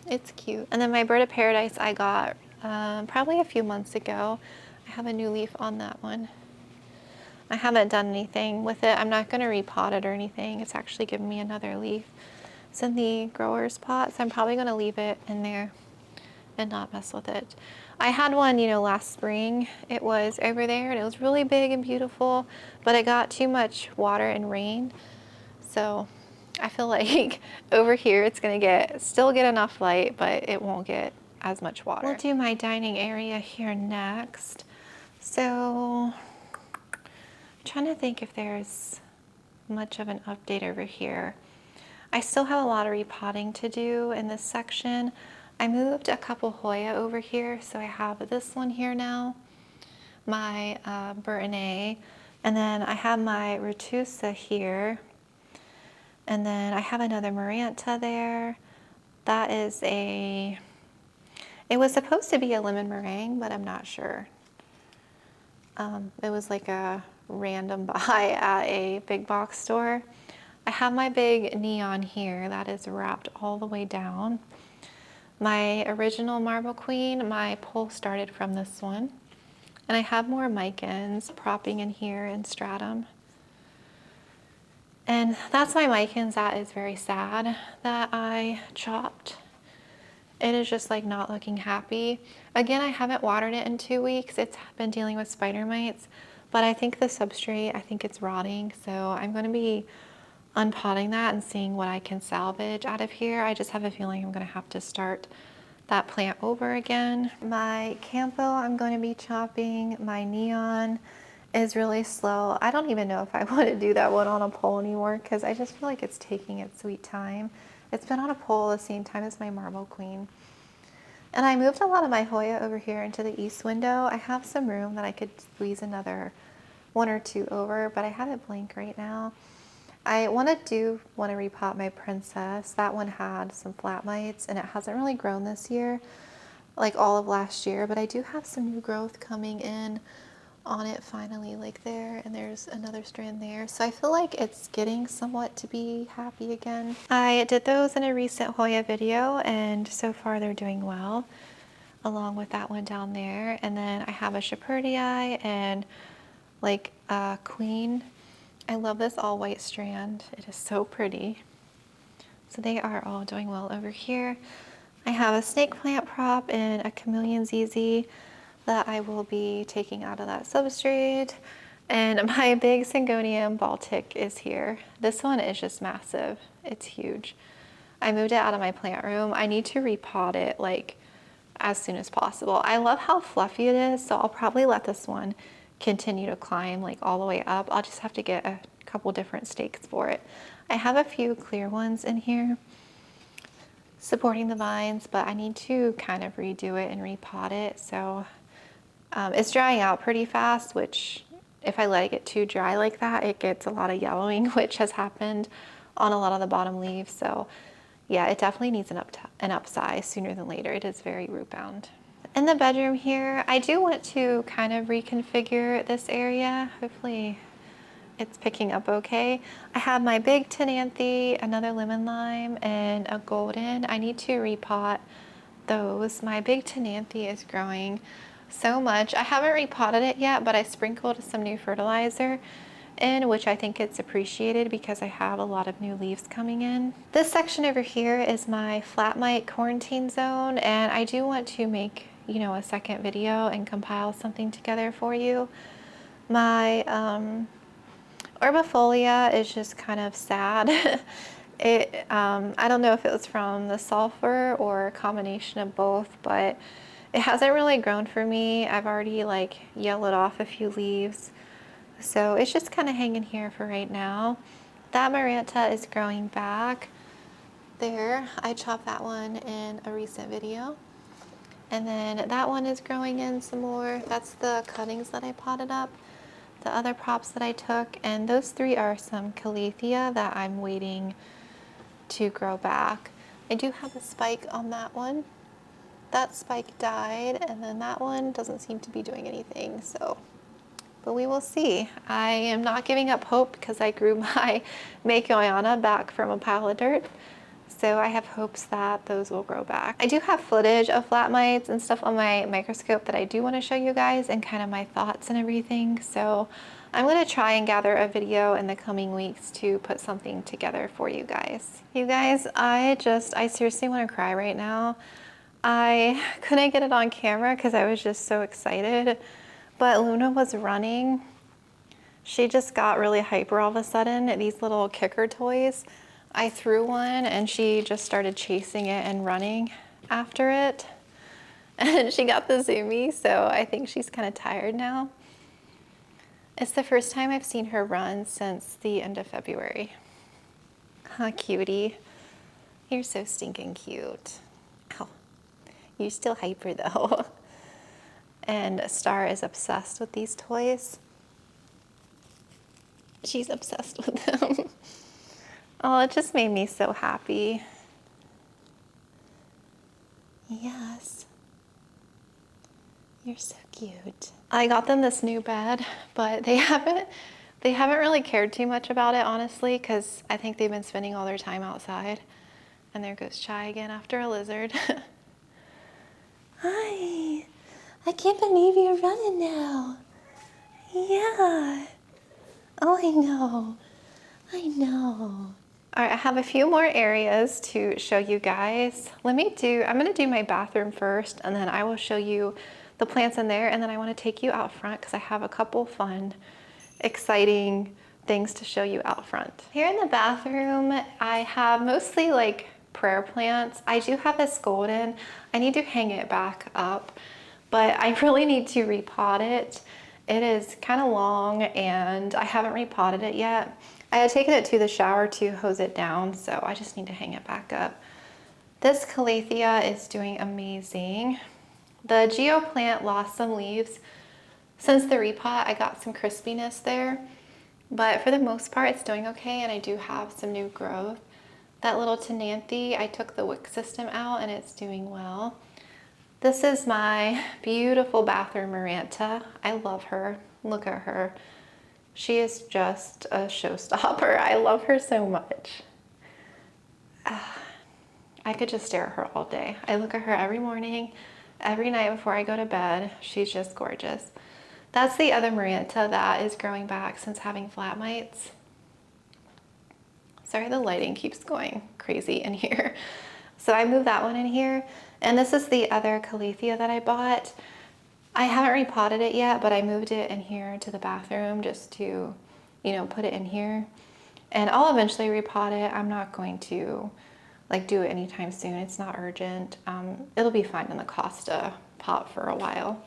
It's cute. And then my bird of paradise I got probably a few months ago. I have a new leaf on that one. I haven't done anything with it. I'm not going to repot it or anything. It's actually given me another leaf. It's in the grower's pot, so I'm probably going to leave it in there and not mess with it. I had one, you know, last spring. It was over there and it was really big and beautiful, but it got too much water and rain. So I feel like over here it's going to still get enough light, but it won't get as much water. We'll do my dining area here next. So I'm trying to think if there's much of an update over here. I still have a lot of repotting to do in this section. I moved a couple Hoya over here, so I have this one here now, my Burtonay, and then I have my Retusa here, and then I have another Maranta there. That is it was supposed to be a lemon meringue, but I'm not sure. It was like a random buy at a big box store. I have my big neon here that is wrapped all the way down. My original Marble Queen, my pole started from this one. And I have more Micans propping in here in Stratum. And that's my Micans that is very sad that I chopped. It is just like not looking happy. Again, I haven't watered it in 2 weeks. It's been dealing with spider mites, but I think the substrate, I think it's rotting. So I'm gonna be unpotting that and seeing what I can salvage out of here. I just have a feeling I'm gonna have to start that plant over again. My Campo, I'm going to be chopping. My Neon is really slow. I don't even know if I want to do that one on a pole anymore because I just feel like it's taking its sweet time. It's been on a pole the same time as my Marble Queen. And I moved a lot of my Hoya over here into the east window. I have some room that I could squeeze another 1 or 2 over, but I have it blank right now. I want to repot my princess. That one had some flat mites and it hasn't really grown this year, like all of last year, but I do have some new growth coming in on it finally, like there, and there's another strand there. So I feel like it's getting somewhat to be happy again. I did those in a recent Hoya video and so far they're doing well, along with that one down there. And then I have a Shepherdii and like a queen. I love this all white strand. It is so pretty. So they are all doing well over here. I have a snake plant prop and a chameleon ZZ that I will be taking out of that substrate. And my big Syngonium Baltic is here. This one is just massive. It's huge. I moved it out of my plant room. I need to repot it like as soon as possible. I love how fluffy it is, so I'll probably let this one continue to climb like all the way up. I'll just have to get a couple different stakes for it. I have a few clear ones in here supporting the vines, but I need to kind of redo it and repot it. So it's drying out pretty fast, which if I let it get too dry like that, it gets a lot of yellowing, which has happened on a lot of the bottom leaves. So yeah, it definitely needs an upsize sooner than later. It is very root bound. In the bedroom here, I do want to kind of reconfigure this area. Hopefully it's picking up okay. I have my big Tenanthe, another lemon lime, and a golden. I need to repot those. My big Tenanthe is growing so much. I haven't repotted it yet, but I sprinkled some new fertilizer in, which I think it's appreciated because I have a lot of new leaves coming in. This section over here is my flat mite quarantine zone, and I do want to make, you know, a second video and compile something together for you. My Herbifolia is just kind of sad. I don't know if it was from the sulfur or a combination of both, but it hasn't really grown for me. I've already like yellowed off a few leaves. So it's just kind of hanging here for right now. That Maranta is growing back there. I chopped that one in a recent video. And then that one is growing in some more. That's the cuttings that I potted up, the other props that I took. And those three are some Calathea that I'm waiting to grow back. I do have a spike on that one. That spike died, and then that one doesn't seem to be doing anything, so. But we will see. I am not giving up hope because I grew my Makoyana back from a pile of dirt. So I have hopes that those will grow back. I do have footage of flat mites and stuff on my microscope that I do want to show you guys and kind of my thoughts and everything. So I'm going to try and gather a video in the coming weeks to put something together for you guys. You guys, I seriously want to cry right now. I couldn't get it on camera because I was just so excited. But Luna was running. She just got really hyper all of a sudden. These little kicker toys. I threw one and she just started chasing it and running after it. And she got the zoomies, so I think she's kind of tired now. It's the first time I've seen her run since the end of February. Huh, cutie. You're so stinking cute. Ow. You're still hyper though. And Star is obsessed with these toys. She's obsessed with them. Oh, it just made me so happy. Yes. You're so cute. I got them this new bed, but they haven't really cared too much about it, honestly, because I think they've been spending all their time outside. And there goes Chai again after a lizard. Hi. I can't believe you're running now. Yeah. Oh, I know. I know. All right, I have a few more areas to show you guys. I'm gonna do my bathroom first, and then I will show you the plants in there, and then I wanna take you out front because I have a couple fun, exciting things to show you out front. Here in the bathroom, I have mostly like prayer plants. I do have this golden. I need to hang it back up, but I really need to repot it. It is kind of long and I haven't repotted it yet. I had taken it to the shower to hose it down, so I just need to hang it back up. This Calathea is doing amazing. The Geo plant lost some leaves. Since the repot, I got some crispiness there. But for the most part, it's doing okay, and I do have some new growth. That little Tenanthe, I took the wick system out and it's doing well. This is my beautiful bathroom Maranta. I love her. Look at her. She is just a showstopper. I love her so much. I could just stare at her all day. I look at her every morning, every night before I go to bed. She's just gorgeous. That's the other Maranta that is growing back since having flat mites. Sorry, the lighting keeps going crazy in here. So I moved that one in here. And this is the other Calathea that I bought. I haven't repotted it yet, but I moved it in here to the bathroom just to, you know, put it in here. And I'll eventually repot it. I'm not going to like do it anytime soon. It's not urgent. It'll be fine in the Costa pot for a while.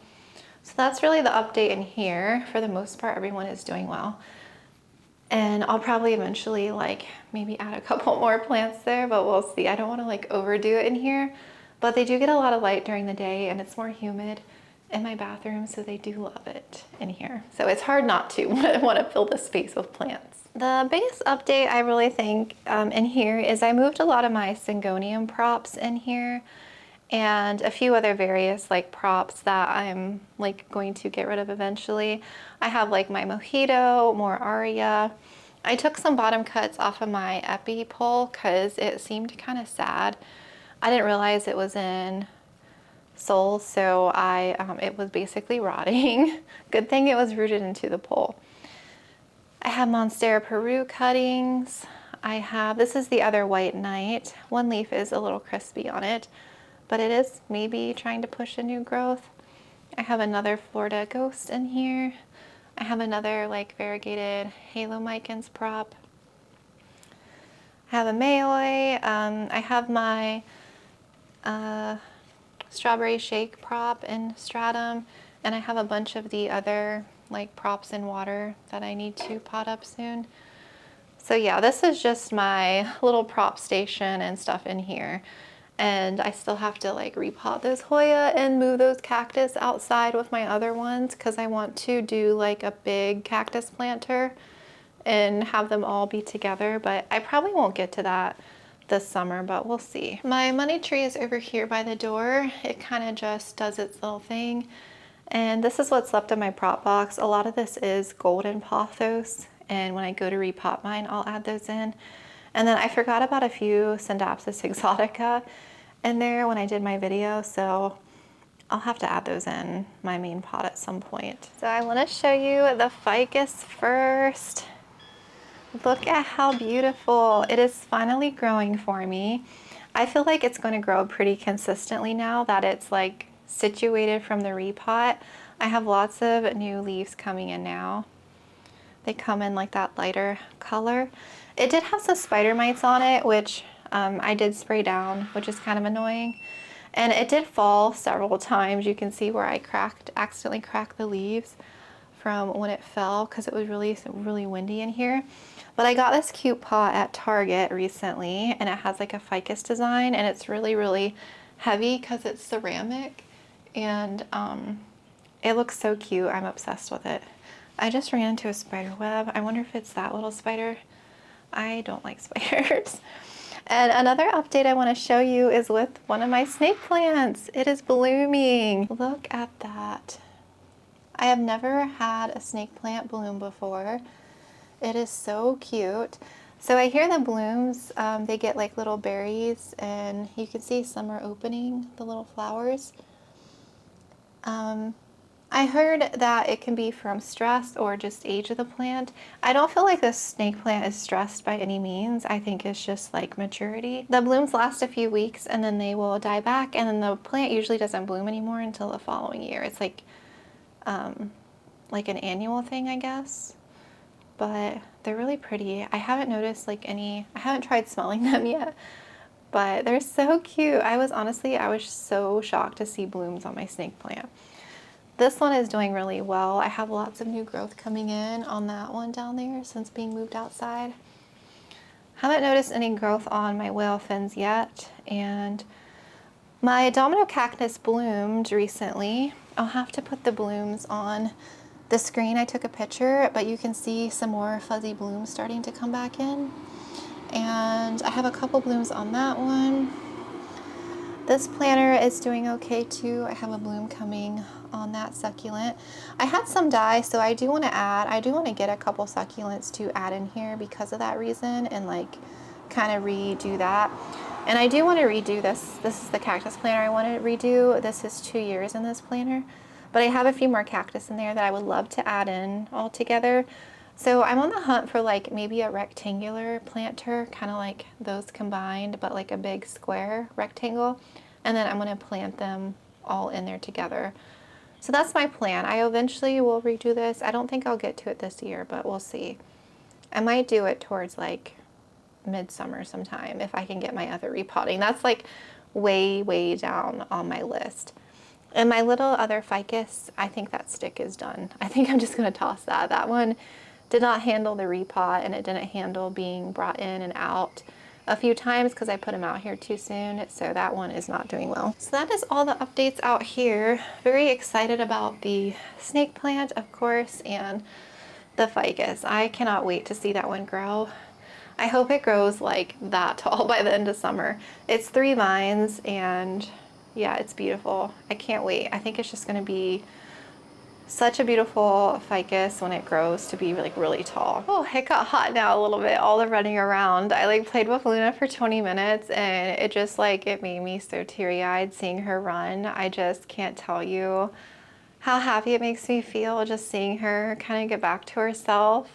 So that's really the update in here. For the most part, everyone is doing well. And I'll probably eventually like maybe add a couple more plants there, but we'll see. I don't want to like overdo it in here, but they do get a lot of light during the day and it's more humid in my bathroom, so they do love it in here. So it's hard not to want to fill the space with plants. The biggest update I really think in here is I moved a lot of my Syngonium props in here and a few other various like props that I'm like going to get rid of eventually. I have like my Mojito, more Aria. I took some bottom cuts off of my Epi pole because it seemed kind of sad. I didn't realize it was in Soul, so it was basically rotting. Good thing it was rooted into the pole. I have Monstera Peru cuttings. This is the other White Knight. One leaf is a little crispy on it, but it is maybe trying to push a new growth. I have another Florida Ghost in here. I have another like variegated Halo Micans prop. I have a Mayoi. I have my Strawberry Shake prop in Stratum, and I have a bunch of the other like props in water that I need to pot up soon. So yeah, this is just my little prop station and stuff in here. And I still have to like repot those Hoya and move those cactus outside with my other ones because I want to do like a big cactus planter and have them all be together, but I probably won't get to that this summer, but we'll see. My money tree is over here by the door. It kind of just does its little thing. And this is what's left of my prop box. A lot of this is golden pothos, and when I go to repot mine, I'll add those in. And then I forgot about a few Scindapsus exotica in there when I did my video, so I'll have to add those in my main pot at some point. So I want to show you the ficus first. Look at how beautiful. It is finally growing for me. I feel like it's going to grow pretty consistently now that it's like situated from the repot. I have lots of new leaves coming in now. They come in like that lighter color. It did have some spider mites on it, which I did spray down, which is kind of annoying. And it did fall several times. You can see where I accidentally cracked the leaves from when it fell because it was really windy in here. But I got this cute pot at Target recently, and it has like a ficus design, and it's really heavy because it's ceramic, and it looks so cute. I'm obsessed with it. I just ran into a spider web. I wonder if it's that little spider. I don't like spiders. And another update I want to show you is with one of my snake plants. It is blooming. Look at that. I have never had a snake plant bloom before. It is so cute. So I hear the blooms, they get like little berries, and you can see some are opening, the little flowers. I heard that it can be from stress or just age of the plant. I don't feel like this snake plant is stressed by any means. I think it's just like maturity. The blooms last a few weeks and then they will die back, and then the plant usually doesn't bloom anymore until the following year. It's like an annual thing, I guess. But they're really pretty. I haven't noticed like I haven't tried smelling them yet, but they're so cute. I was so shocked to see blooms on my snake plant. This one is doing really well. I have lots of new growth coming in on that one down there since being moved outside. Haven't noticed any growth on my whale fins yet, and my domino cactus bloomed recently. I'll have to put the blooms on the screen I took a picture, but you can see some more fuzzy blooms starting to come back in. And I have a couple blooms on that one. This planter is doing okay too. I have a bloom coming on that succulent. I had some die, so I do want to get a couple succulents to add in here because of that reason, and like kind of redo that. And I do want to redo this. This is the cactus planter I want to redo. This is 2 years in this planter, but I have a few more cactus in there that I would love to add in all together. So I'm on the hunt for like maybe a rectangular planter, kind of like those combined, but like a big square rectangle. And then I'm going to plant them all in there together. So that's my plan. I eventually will redo this. I don't think I'll get to it this year, but we'll see. I might do it towards like midsummer sometime if I can get my other repotting. That's like way, way down on my list. And my little other ficus, I think that stick is done. I think I'm just going to toss that. That one did not handle the repot, and it didn't handle being brought in and out a few times because I put him out here too soon, so that one is not doing well. So that is all the updates out here. Very excited about the snake plant, of course, and the ficus. I cannot wait to see that one grow. I hope it grows like that tall by the end of summer. It's 3 vines, and yeah, it's beautiful. I can't wait. I think it's just going to be such a beautiful ficus when it grows to be like really tall. Oh, it got hot now a little bit, all the running around. I like played with Luna for 20 minutes and it just like, it made me so teary-eyed seeing her run. I just can't tell you how happy it makes me feel just seeing her kind of get back to herself.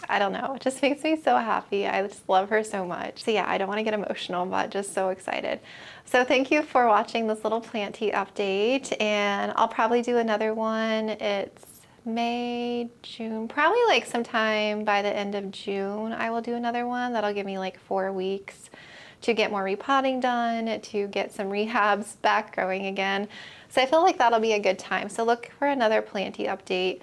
I don't know, it just makes me so happy. I just love her so much. So yeah, I don't want to get emotional, but just so excited. So thank you for watching this little planty update, and I'll probably do another one. It's May, June, probably like sometime by the end of June I will do another one. That'll give me like 4 weeks to get more repotting done, to get some rehabs back growing again. So I feel like that'll be a good time. So look for another planty update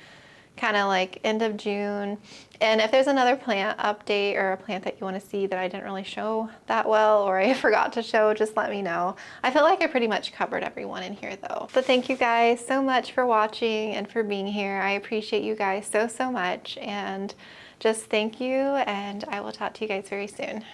kind of like end of June. And if there's another plant update or a plant that you want to see that I didn't really show that well, or I forgot to show, just let me know. I feel like I pretty much covered everyone in here though. But thank you guys so much for watching and for being here. I appreciate you guys so, so much. And just thank you, and I will talk to you guys very soon.